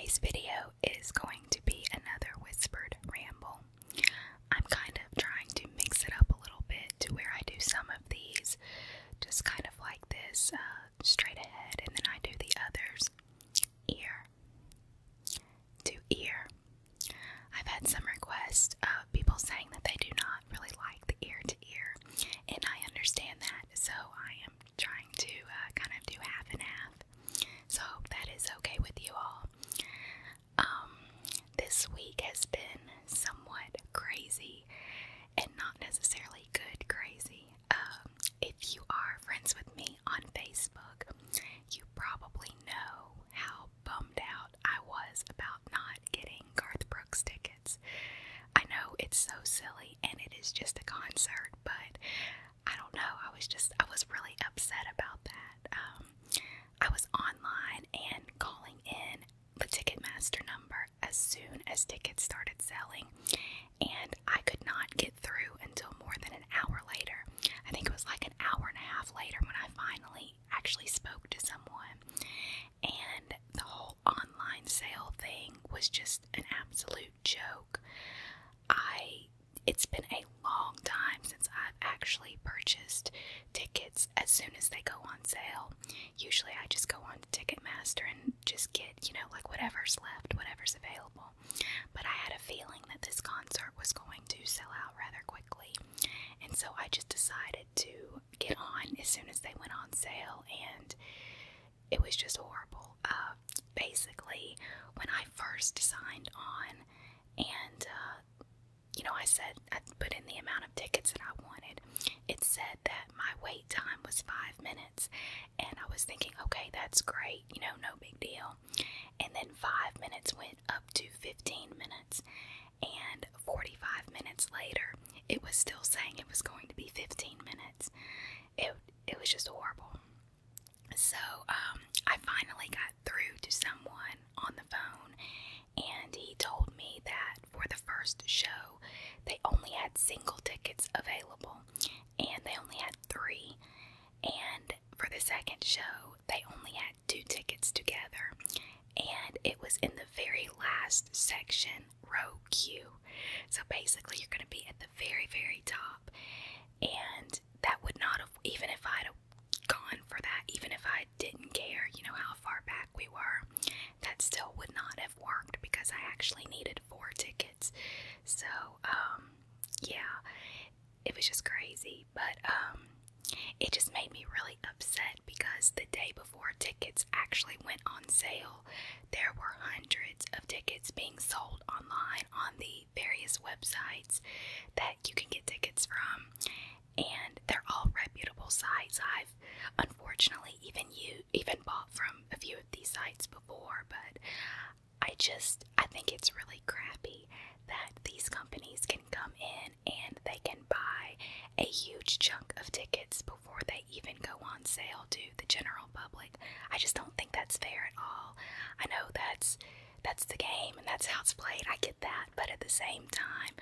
Today's video is going to be another whispered ramble. I'm kind of trying to mix it up a little bit to where I do some of these just kind of like this, straight ahead, and then I do the others ear to ear. I've had some requests of people saying that they do not really like the ear to ear, and I understand that, so I am trying to kind of do half and half. So I hope that is okay with you all. This week has been somewhat crazy and not necessarily good crazy. If you are friends with me on Facebook, you probably know how bummed out I was about not getting Garth Brooks tickets. I know it's so silly and it is just a concert, but I don't know, I was really upset about that. I was online and calling in the Ticketmaster number as soon as tickets started selling, and I could not get through until more than an hour later. I think it was like an hour and a half later when I finally actually spoke to someone, and the whole online sale thing was just an absolute joke. It's been a long time since I've actually purchased tickets as soon as they go on sale. Usually I just go on to Ticketmaster and just get, like whatever's left, whatever's available. But I had a feeling that this concert was going to sell out rather quickly. And so I just decided to get on as soon as they went on sale, and it was just horrible. Basically, when I first signed on and I put in the amount of tickets that I wanted, it said that my wait time was 5 minutes, and I was thinking, okay, that's great, no big deal. And then 5 minutes went up to 15 minutes, and 45 minutes later, it was still saying it was going to be 15 minutes. It was just horrible. So, I finally got through to someone on the phone, and he told me that for the first show, they only had single tickets available, and they only had 3, and for the second show, they only had 2 tickets together, and it was in the very last section, row Q. So basically, you're going to be at the very, very top, and that would not have, even if I'd have gone for that, even if I didn't care, how far back we were, that still would not have worked because I actually needed 4 tickets. So, yeah, it was just crazy, but, it just made me really upset because the day before tickets actually went on sale, there were hundreds of tickets being sold online on the various websites that you can get tickets from, and they're all reputable sites. I've unfortunately even bought from a few of these sites before, but I think it's really crappy that these companies can come in and they can buy a huge chunk of tickets before they even go on sale to the general public. I just don't think that's fair at all. I know that's the game and that's how it's played. I get that, but at the same time,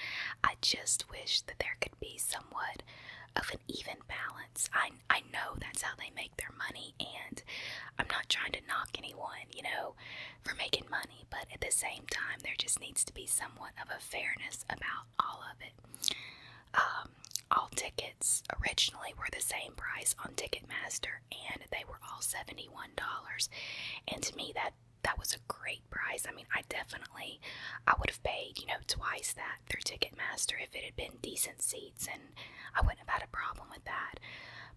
I just wish that there could be somewhat of an even balance. I know that's how they make their money, and I'm not trying to knock anyone, for making money, but at the same time, there just needs to be somewhat of a fairness about all of it. All tickets originally were the same price on Ticketmaster, and they were all $71, and to me that was a great price. I mean, I would have paid, twice that through Ticketmaster if it had been decent seats, and I wouldn't have had a problem with that.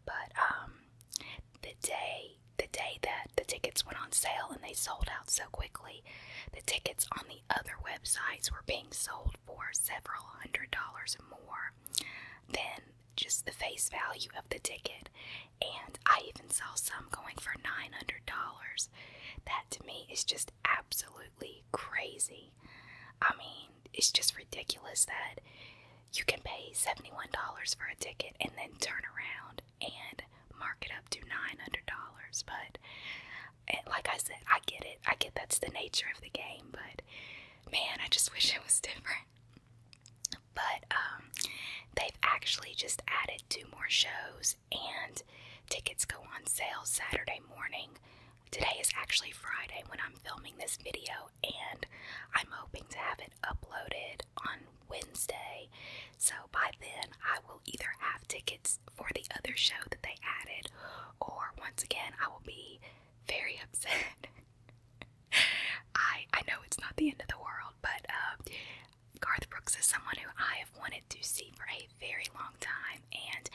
But, the day that the tickets went on sale and they sold out so quickly, the tickets on the other websites were being sold for several $100s more than just the face value of the ticket, and I even saw some going for $900. That to me is just absolutely crazy. I mean, it's just ridiculous that you can pay $71 for a ticket and then turn around and mark it up to $900. But like I said, I get it. I get that's the nature of the game, but man, I just wish it was different. But they've actually just added 2 more shows, and tickets go on sale Saturday morning, Today is actually Friday when I'm filming this video, and I'm hoping to have it uploaded on Wednesday. So by then, I will either have tickets for the other show that they added, or once again, I will be very upset. I know it's not the end of the world, but Garth Brooks is someone who I have wanted to see for a very long time, and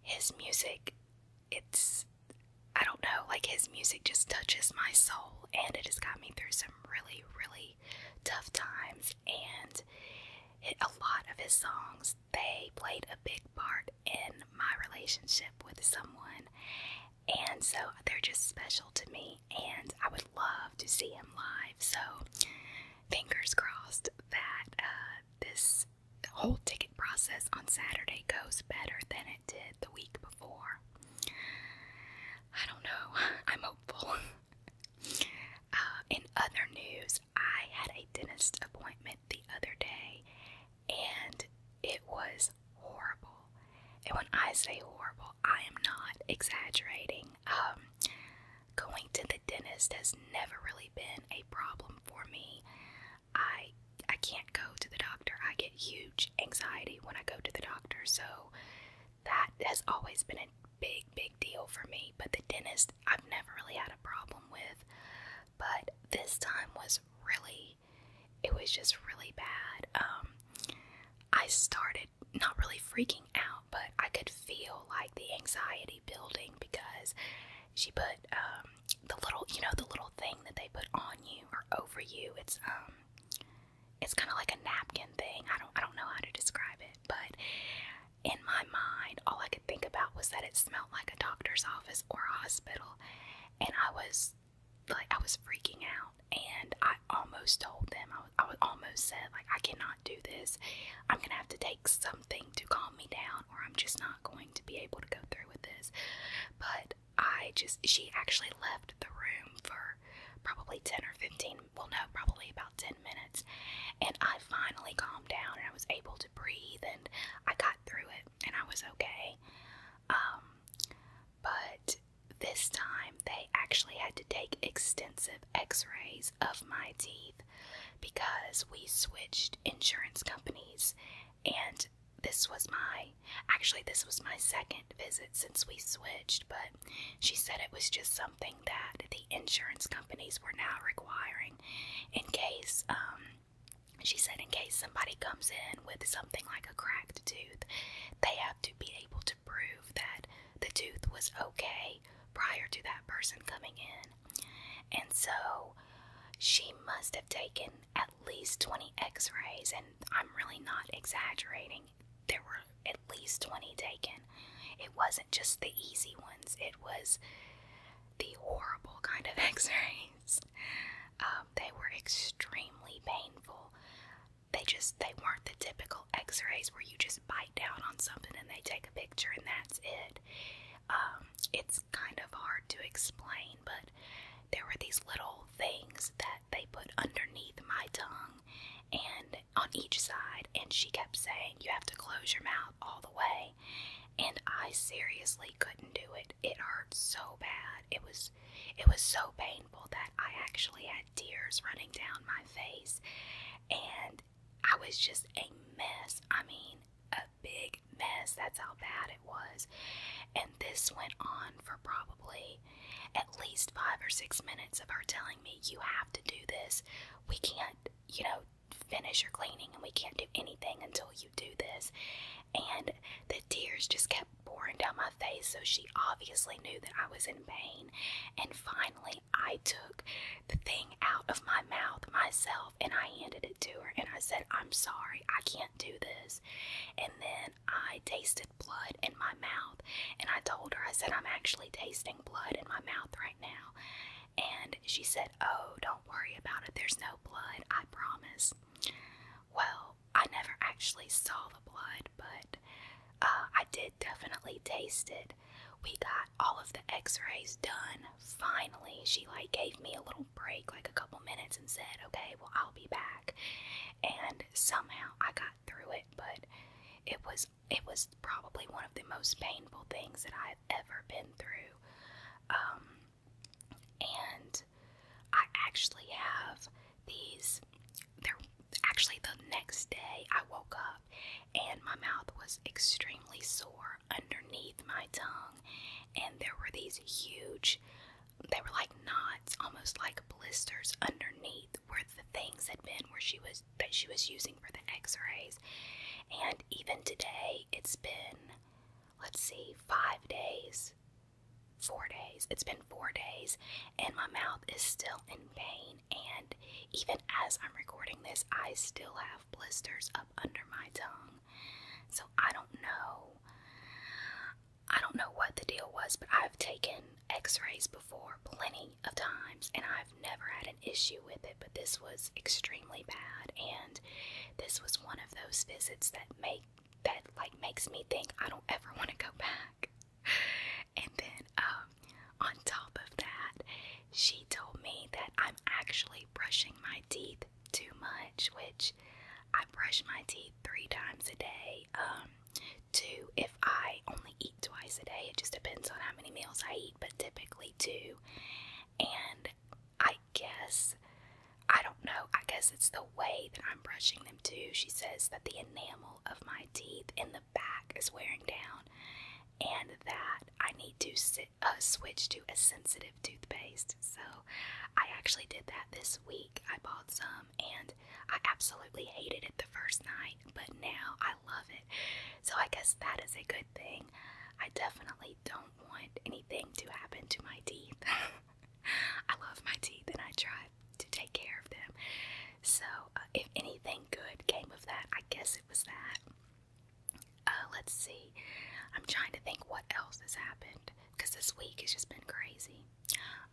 his music, I don't know, like his music just touches my soul, and it has got me through some really, really tough times, and a lot of his songs, they played a big part in my relationship with someone, and so they're just special to me, and I would love to see him live. So fingers crossed that this whole ticket process on Saturday goes better than it did the week before. I don't know, I'm hopeful. In other news, I had a dentist appointment the other day, and it was horrible. And when I say horrible, I am not exaggerating. Going to the dentist has never really been a problem for me. I can't go to the doctor. I get huge anxiety when I go to the doctor, so that has always been a big deal for me. But the dentist, I've never really had a problem with. But this time was just really bad. I started not really freaking out, but I could feel like the anxiety building because she put the little thing that they put on you or over you. It's kind of like a napkin thing. I don't know how to describe it, but in my mind, all I could think about was that it smelled like a doctor's office or a hospital, and I was freaking out, and I almost told them, I almost said, like, I cannot do this. I'm gonna have to take something to calm me down, or I'm just not going to be able to go through with this. But she actually left the room for probably 10 or 15, probably about 10 minutes, and I finally calmed down, and I was able to breathe, and I got through it, and I was okay. But this time, they actually had to take extensive x-rays of my teeth because we switched insurance companies, and this was my second visit since we switched, but she said it was just something that the insurance companies were now requiring in case, she said in case somebody comes in with something like a cracked tooth, they have to be able to prove that the tooth was okay prior to that person coming in. And so she must have taken at least 20 x-rays, and I'm really not exaggerating. There were at least 20 taken. It wasn't just the easy ones, it was the horrible kind of x-rays. They were extremely painful. They weren't the typical x-rays where you just bite down on something and they take a picture and that's it. It's kind of hard to explain, but there were these little things that they put underneath my tongue and on each side, and she kept saying, you have to close your mouth all the way, and I seriously couldn't do it. It hurt so bad. It was so painful that I actually had tears running down my face, and I was just a mess. I mean, a big mess. That's how bad it was. And this went on for probably at least 5 or 6 minutes of her telling me, you have to do this. We can't, finish your cleaning, and we can't do anything until you do this. And the tears just kept pouring down my face, so she obviously knew that I was in pain. And finally, I took the thing out of my mouth myself, and I handed it to her, and I said, I'm sorry, I can't do this. And then I tasted blood in my mouth, and I told her, I said, I'm actually tasting blood in my mouth right now. And she said, oh, don't worry about it, there's no blood, I promise. Well, I never actually saw the blood, but I did definitely taste it. We got all of the x-rays done. Finally, she gave me a little break, a couple minutes, and said, okay, well, I'll be back. And somehow I got through it, but it was probably one of the most painful things that I've ever been through. And I actually have these, they're actually the next day I woke up and my mouth was extremely sore underneath my tongue, and there were these huge, they were like knots, almost like blisters underneath where the things had been where she was using for the x-rays. And even today, it's been, let's see, 5 days, 4 days. It's been 4 days, and my mouth is still in pain. And even as I'm recording this, I still have blisters up under my tongue. So I don't know what the deal was, but I've taken x-rays before plenty of times, and I've never had an issue with it, but this was extremely bad, and this was one of those visits that makes me think I don't ever want to go back. And then on top of that, she told me that I'm actually brushing my teeth too much, which I brush my teeth 3 times a day. 2 if I only eat twice a day. It just depends on how many meals I eat, but typically 2. And I guess, I don't know, I guess it's the way that I'm brushing them too. She says that the enamel of my teeth in the back is wearing down, and that I need to switch to a sensitive toothpaste. So I actually did that this week. I bought some, and I absolutely hated it the first night, but now I love it. So I guess that is a good thing. I definitely don't want anything to happen to my teeth. I love my teeth, and I try to take care of them. So if anything good came of that, I guess it was that. Let's see. I'm trying to think what else has happened, because this week has just been crazy.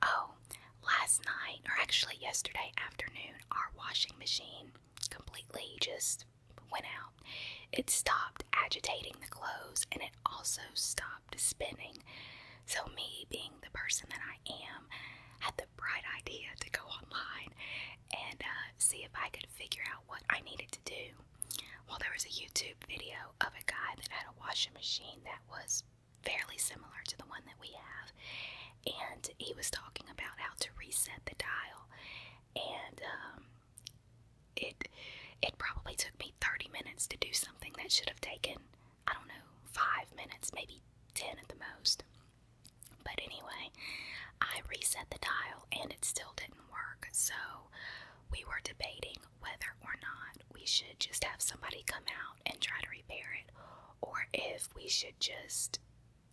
Oh, last night, or actually yesterday afternoon, our washing machine completely just went out. It stopped agitating the clothes, and it also stopped spinning. So me, being the person that I am, had the bright idea to go online and see if I could figure out what I needed to do. Well, there was a YouTube video of a guy that had a washing machine that was fairly similar to the one that we have, and he was talking about how to reset the dial, and it probably took me 30 minutes to do something that should have taken, I don't know, 5 minutes, maybe 10 at the most. But anyway, I reset the dial and it still didn't work, so we were debating whether or not we should just have somebody come out and try to repair it, or if we should just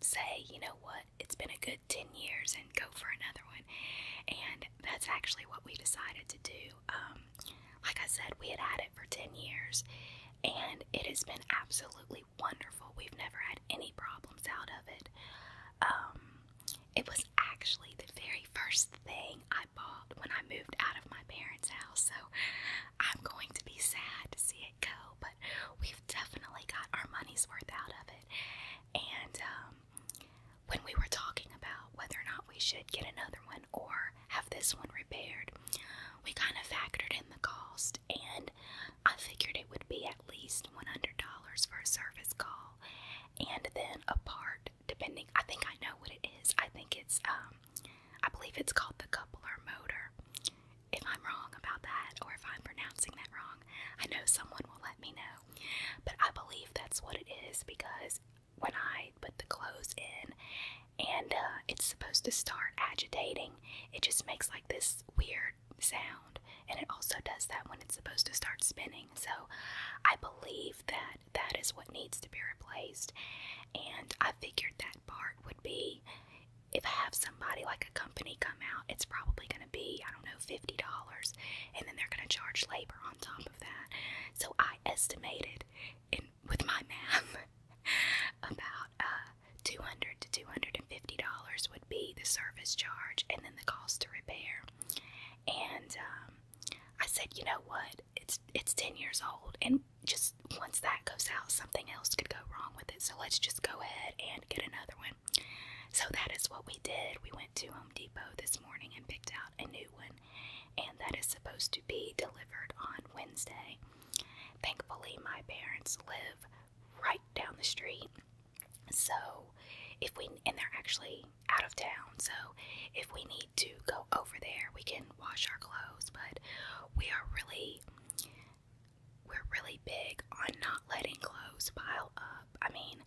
say, you know what, it's been a good 10 years and go for another one. And that's actually what we decided to do. Like I said, we had it for 10 years, and it has been absolutely wonderful. We've never had any problems out of it. It was actually the very first thing I bought when I moved out of my parents' house, so I'm going to be sad to see it go, but we've definitely got our money's worth out of it. And when we were talking about whether or not we should get another one or have this one repaired, we kind of factored in the cost, and I figured it would be at least $100 for a service call, and then a part, depending, I think I know what it is. I think it's, I believe it's called the coupler motor. If I'm wrong about that, or if I'm pronouncing that wrong, I know someone will let me know, but I believe that's what it is, because when I put the clothes in, and it's supposed to start agitating, it just makes like this weird sound, and it also does that when it's supposed to start spinning. So I believe that that is what needs to be replaced, and I figured that part would be, if I have somebody like a company come out, it's probably going to be, I don't know, $50, and then they're going to charge labor on top of that. So I estimated, with my math, about $200 to $250 would be the service charge, and then the cost to repair. And I said, you know what, it's 10 years old, and just once that goes out, something else could go wrong with it, so let's just go ahead and get another one. So that is what we did. We went to Home Depot this morning and picked out a new one, and that is supposed to be delivered on Wednesday. Thankfully, my parents live right down the street, so and they're actually out of town, so if we need to go we can wash our clothes, but we're really big on not letting clothes pile up. I mean,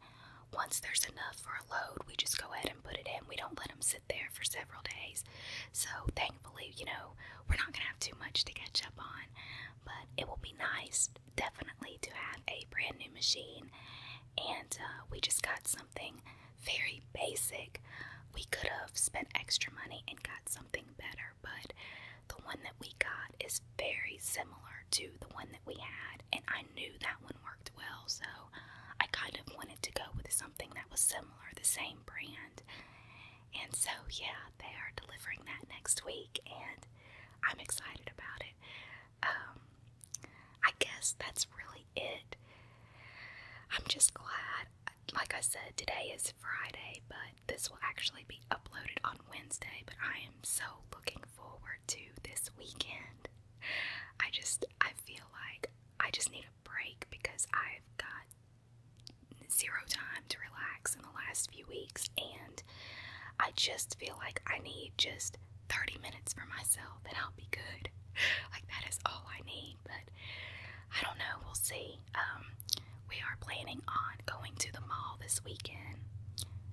once there's enough for a load, we just go ahead and put it in. We don't let them sit there for several days. So thankfully, we're not gonna have too much to catch up on, but it will be nice, definitely, to have a brand new machine. And we just got something very basic. We could have spent extra money and got something better, but the one that we got is very similar to the one that we had, and I knew that one worked well, so I kind of wanted to go with something that was similar, the same brand. And so yeah, they are delivering that next week, and I'm excited about it. I guess that's really it. I'm just glad. Like I said, today is Friday, but this will actually be uploaded on Wednesday, but I am so looking forward to this weekend. I feel like I just need a break because I've got zero time to relax in the last few weeks, and I just feel like I need just 30 minutes for myself and I'll be good. Like, that is all I need, but I don't know, we'll see. We are planning on going to the mall this weekend.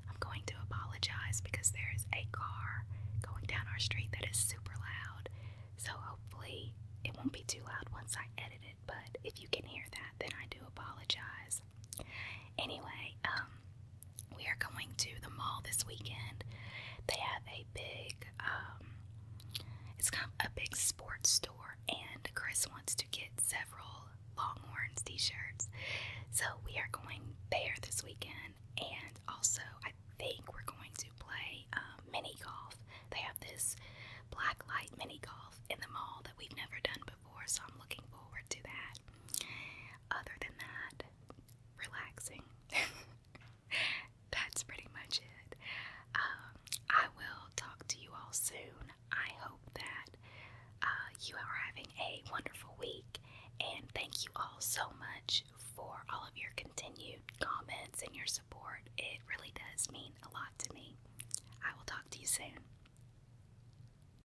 I'm going to apologize because there is a car going down our street that is super loud, so hopefully it won't be too loud once I edit it, but if you can hear that, then I do apologize. Anyway, we are going to the mall this weekend. They have a big, it's kind of a big sports store, and Chris wants to get several Longhorns t-shirts. So we are going there this weekend, and also I think we're going to play mini golf. They have this black light mini golf in the mall that we've never done before, so I'm looking forward to that. Other than that, relaxing. That's pretty much it. I will talk to you all soon. I hope that you are having a wonderful week, and thank you all so much for all of your continued comments and your support. It really does mean a lot to me. I will talk to you soon.